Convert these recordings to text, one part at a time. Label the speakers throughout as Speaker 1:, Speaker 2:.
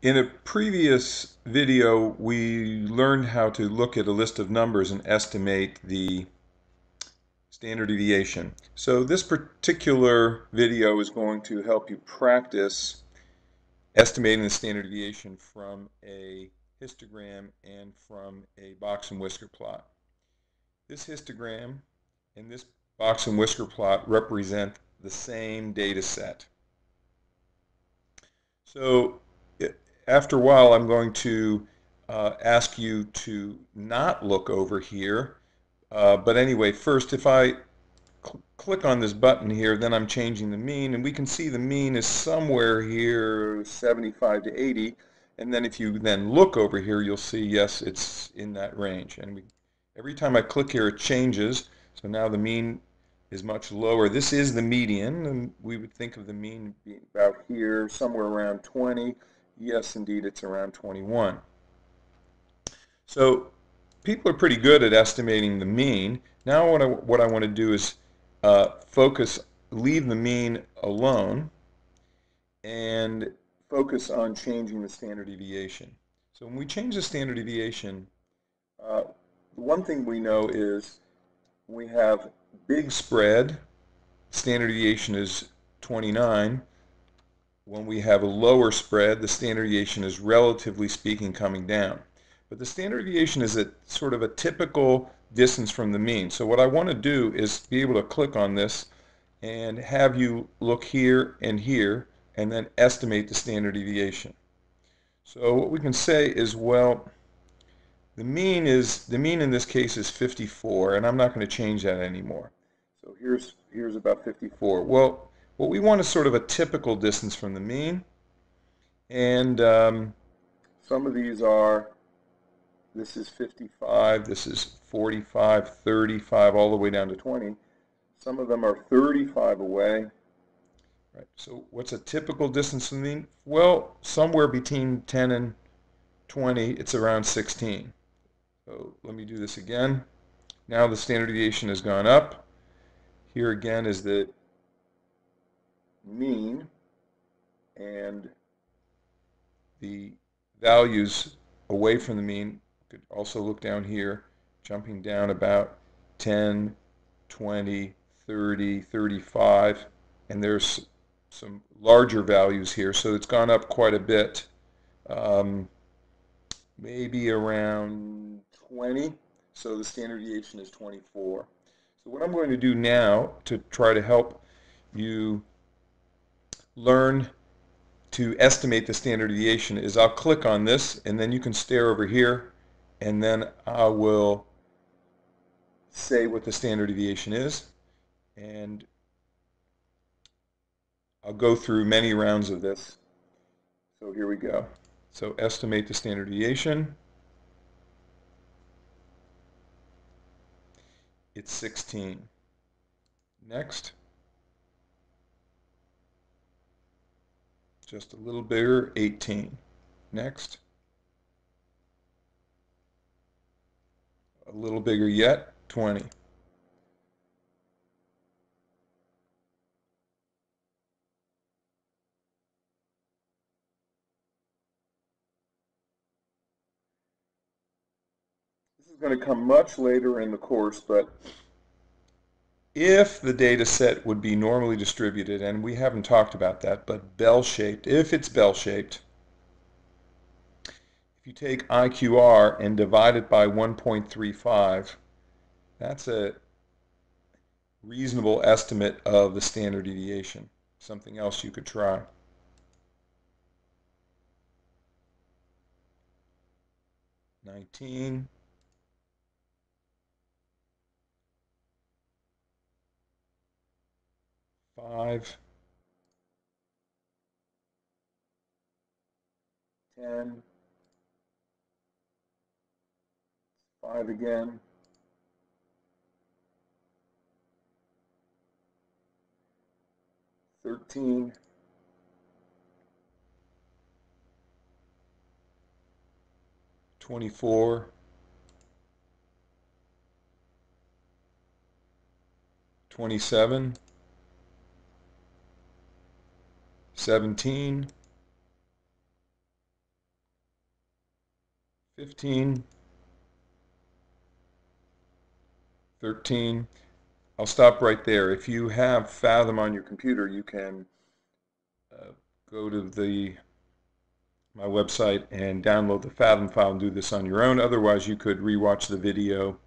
Speaker 1: In a previous video, we learned how to look at a list of numbers and estimate the standard deviation. So this particular video is going to help you practice estimating the standard deviation from a histogram and from a box and whisker plot. This histogram and this box and whisker plot represent the same data set. So after a while, I'm going to ask you to not look over here. But anyway, first, if I click on this button here, then I'm changing the mean, and we can see the mean is somewhere here, 75 to 80. And then if you then look over here, you'll see, yes, it's in that range. And every time I click here, it changes. So now the mean is much lower. This is the median, and we would think of the mean being about here, somewhere around 20. Yes, indeed, it's around 21. So people are pretty good at estimating the mean. Now what I want to do is leave the mean alone and focus on changing the standard deviation. So when we change the standard deviation, the one thing we know is we have big spread, standard deviation is 29. When we have a lower spread, the standard deviation is relatively speaking coming down. But the standard deviation is a sort of a typical distance from the mean. So what I want to do is be able to click on this and have you look here and then estimate the standard deviation. So what we can say is, well, the mean in this case is 54, and I'm not going to change that anymore. So here's about 54. Well, what we want is sort of a typical distance from the mean, and some of these are, this is 55, this is 45, 35, all the way down to 20. Some of them are 35 away. Right. So what's a typical distance from the mean? Well, somewhere between 10 and 20, it's around 16. So let me do this again. Now the standard deviation has gone up. Here again is the mean, and the values away from the mean. You could also look down here, jumping down about 10, 20, 30, 35, and there's some larger values here, so it's gone up quite a bit, maybe around 20, so the standard deviation is 24. So what I'm going to do now to try to help you learn to estimate the standard deviation is I'll click on this, and then you can stare over here, and then I will say what the standard deviation is, and I'll go through many rounds of this. So here we go. So estimate the standard deviation. It's 16. Next. Just a little bigger, 18. Next. A little bigger yet, 20. This is going to come much later in the course, but if the data set would be normally distributed, and we haven't talked about that, but bell-shaped, if it's bell-shaped, if you take IQR and divide it by 1.35, that's a reasonable estimate of the standard deviation. Something else you could try. 19. 5. 10. 5 again. 13. 24. 27. 17. 15, 13. I'll stop right there. If you have Fathom on your computer, you can go to my website and download the Fathom file and do this on your own. Otherwise, you could rewatch the video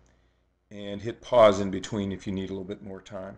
Speaker 1: and hit pause in between if you need a little bit more time.